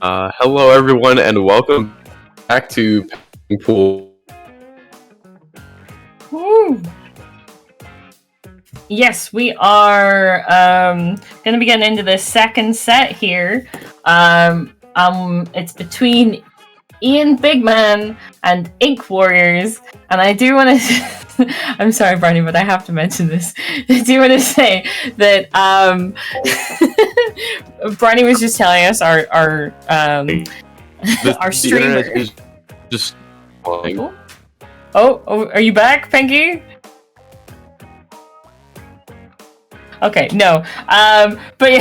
Hello everyone, and welcome back to Pool. Woo. Yes, we are going to be getting into the second set here. It's between Ian Bigman and Ink Warriors, and I do want to. I'm sorry, Barney, but I have to mention this. I do want to say that Barney was just telling us our streamer is just. Oh, are you back, Pinky? Okay, no. But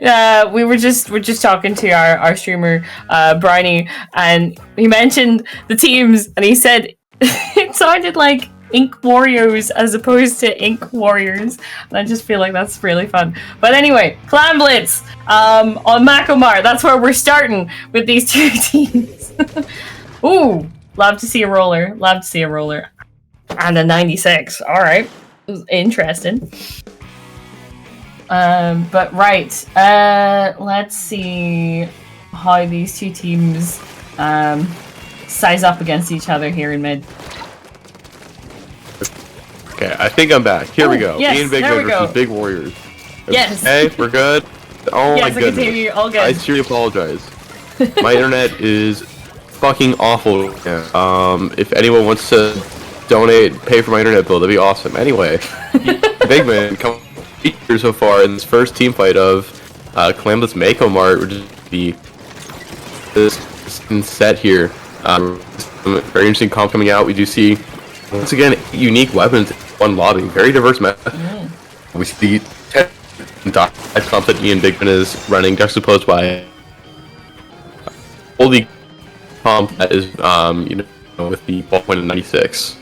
yeah, we're just talking to our streamer, Briny, and he mentioned the teams, and he said it sounded like Ink Warriors as opposed to Ink Warriors, and I just feel like that's really fun. But anyway, Clan Blitz on Mako Mart. That's where we're starting with these two teams. Ooh, love to see a roller. Love to see a roller. And a 96. All right. Interesting. But right, let's see how these two teams size up against each other here in mid. Okay, I think I'm back. Here we go. Yes, Ian Bigman versus Big Warriors. Yes. Hey, we're good. Oh yes, my goodness. All good. I seriously apologize. My internet is fucking awful. If anyone wants to donate, pay for my internet bill, that'd be awesome. Anyway, Bigman come here so far in this first team fight of Clan Blitz Mako Mart, which is this set here. Very interesting comp coming out. We do see once again unique weapons in one lobby, very diverse meta. We see 10 comp that Ian Bigman is running, juxtaposed by holy comp that is with the ballpoint of 96.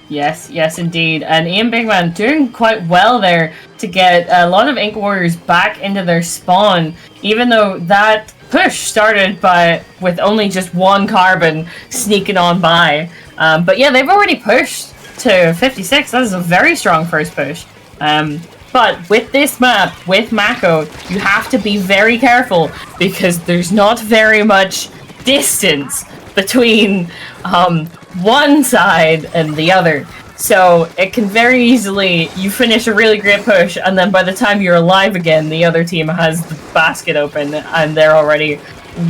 Yes, indeed. And Ian Bigman doing quite well there to get a lot of Ink Warriors back into their spawn, even though that push started with only just one carbon sneaking on by. But yeah, they've already pushed to 56. That is a very strong first push. But with this map, with Mako, you have to be very careful because there's not very much distance between one side and the other. So it can very easily, you finish a really great push, and then by the time you're alive again, the other team has the basket open and they're already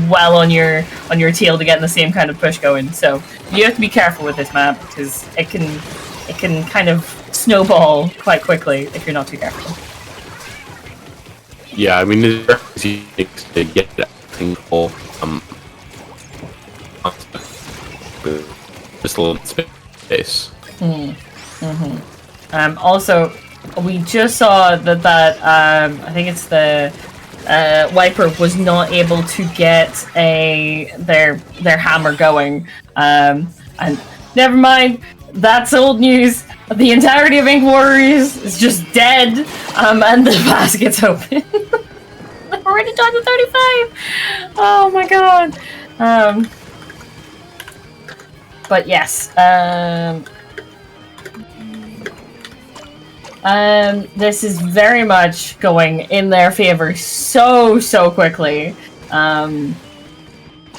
well on your tail to get the same kind of push going. So you have to be careful with this map because it can kind of snowball quite quickly if you're not too careful. Yeah, I mean, it's easy to get that thing full. Just a little space. Also, we just saw that I think it's the Wiper was not able to get their hammer going. And never mind, that's old news. The entirety of Ink Warriors is just dead, and the basket's open. We're already done to 35. Oh my god. But yes, this is very much going in their favor so quickly.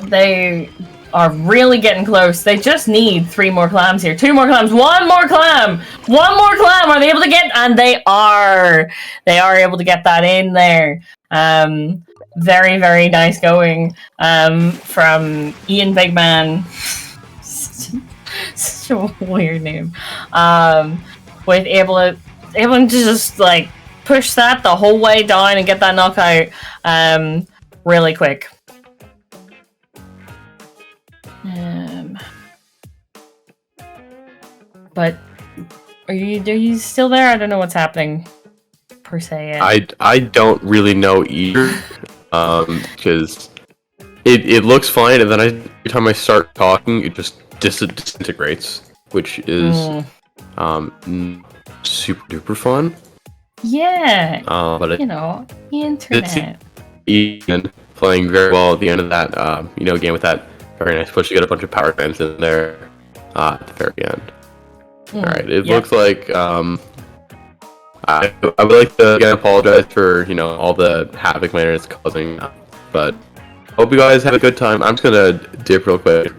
They are really getting close. They just need 3 more clams here. 2 more clams. 1 more clam. 1 more clam. Are they able to get? And they are. They are able to get that in there. Very nice going from Ian Bigman. Such a weird name. With able to just like push that the whole way down and get that knockout really quick. But are you still there? I don't know what's happening per se yet. I don't really know either, because it looks fine, and then every time I start talking, it just disintegrates, which is super duper fun. Yeah, but the internet. Ian playing very well at the end of that game with that very nice push. You get a bunch of power plants in there at the very end. All right, it looks like I would like to again apologize for all the havoc my internet's causing, but hope you guys have a good time. I'm just gonna dip real quick.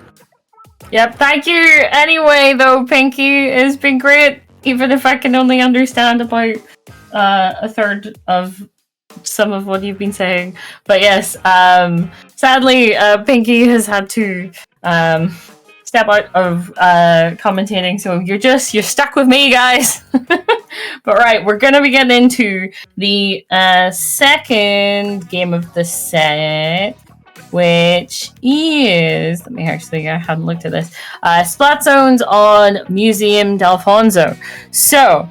Yep, thank you anyway, though, Pinky. It's been great, even if I can only understand about a third of some of what you've been saying. But yes, sadly, Pinky has had to step out of commentating, so you're stuck with me, guys. But right, we're gonna be getting into the second game of the set, which is, I hadn't looked at this, Splat Zones on Museum D'Alfonso. So,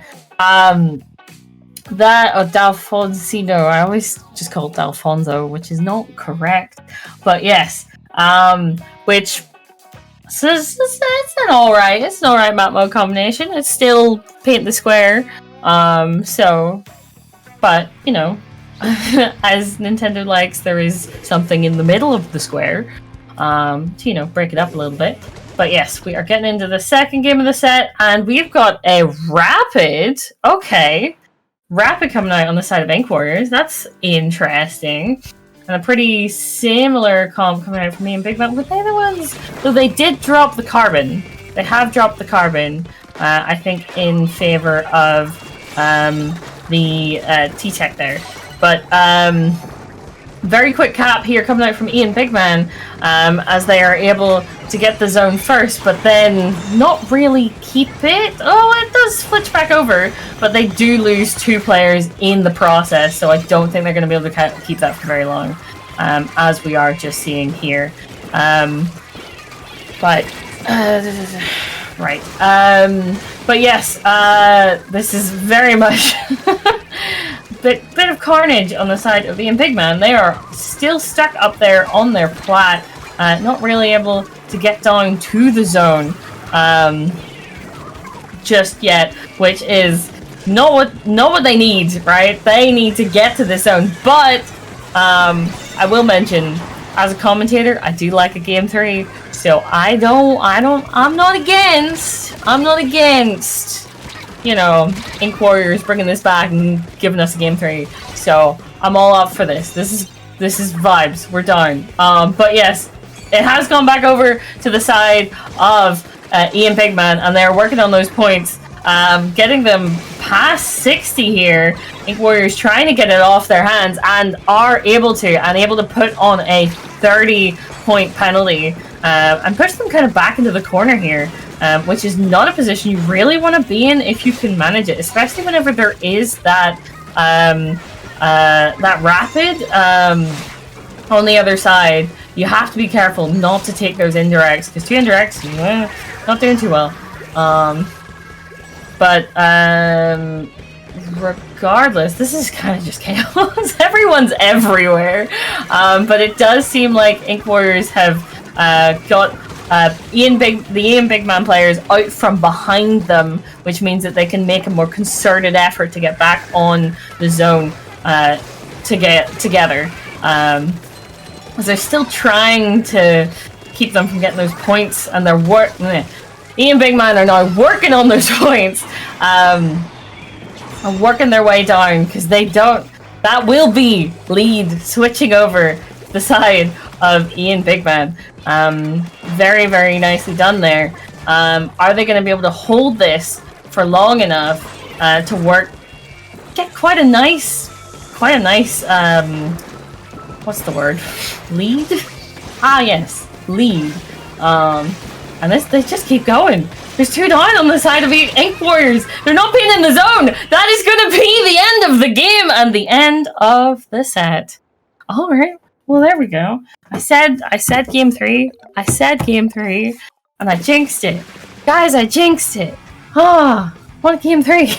D'Alfonsino, I always just call it D'Alfonso, which is not correct, but yes, which, so it's an alright map mode combination. It's still paint the square, so, but, as Nintendo likes, there is something in the middle of the square to, break it up a little bit. But yes, we are getting into the second game of the set, and we've got a Rapid. Okay. Rapid coming out on the side of Ink Warriors. That's interesting. And a pretty similar comp coming out from me and Bigman. Were they the ones? Though they did drop the carbon. They have dropped the carbon, I think, in favor of the T-Tech there. But very quick cap here coming out from Ian Bigman as they are able to get the zone first, but then not really keep it. Oh, it does switch back over, but they do lose 2 players in the process, so I don't think they're going to be able to keep that for very long, as we are just seeing here. But yes, this is very much bit of carnage on the side of Ian Bigman. They are still stuck up there on their plat, not really able to get down to the zone just yet, which is not what they need, right? They need to get to the zone. But I will mention, as a commentator, I do like a game 3, so I'm not against Ink Warriors bringing this back and giving us a game 3. So I'm all up for this. This is vibes. We're done. But yes, it has gone back over to the side of Ian Bigman, and they're working on those points, getting them past 60 here. Ink Warriors trying to get it off their hands and are able to put on a 30-point penalty and push them kind of back into the corner here. Which is not a position you really want to be in if you can manage it, especially whenever there is that rapid on the other side. You have to be careful not to take those indirects, because 2 indirects, not doing too well. But regardless, this is kind of just chaos. Everyone's everywhere. But it does seem like Ink Warriors have got the Ian Bigman players out from behind them, which means that they can make a more concerted effort to get back on the zone to get together. They're still trying to keep them from getting those points, and they're Ian Bigman are now working on those points, and working their way down, because they don't. That will be lead switching over the side of Ian Bigman. Very, very nicely done there. Are they going to be able to hold this for long enough to work? Get quite a nice, what's the word? Lead? Ah, yes, lead. And they just keep going. There's 2 down on the side of the Ink Warriors. They're not being in the zone. That is going to be the end of the game and the end of the set. All right. Well, there we go. I said game 3. I said game 3, and I jinxed it, guys. I jinxed it. What game 3?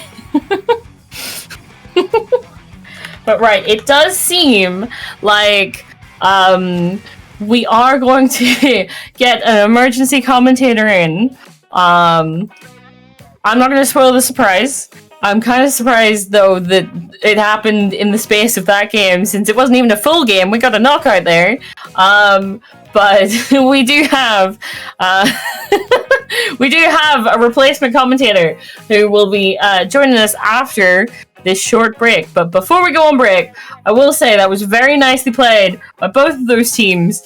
But right, it does seem like we are going to get an emergency commentator in. I'm not going to spoil the surprise. I'm kind of surprised, though, that it happened in the space of that game, since it wasn't even a full game. We got a knockout there. But we do have a replacement commentator who will be joining us after this short break. But before we go on break, I will say that was very nicely played by both of those teams.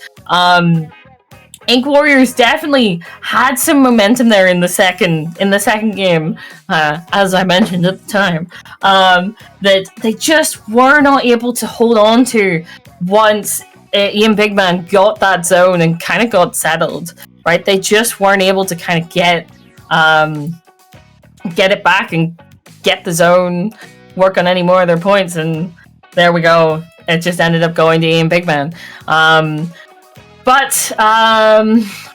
Ink Warriors definitely had some momentum there in the second game, as I mentioned at the time, that they just were not able to hold on to once Ian Bigman got that zone and kind of got settled, right? They just weren't able to kind of get it back and get the zone, work on any more of their points, and there we go. It just ended up going to Ian Bigman. But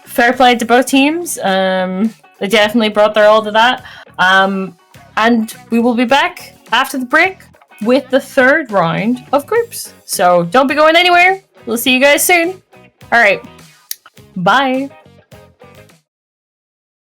fair play to both teams. They definitely brought their all to that. And we will be back after the break with the third round of groups. So don't be going anywhere. We'll see you guys soon. All right. Bye.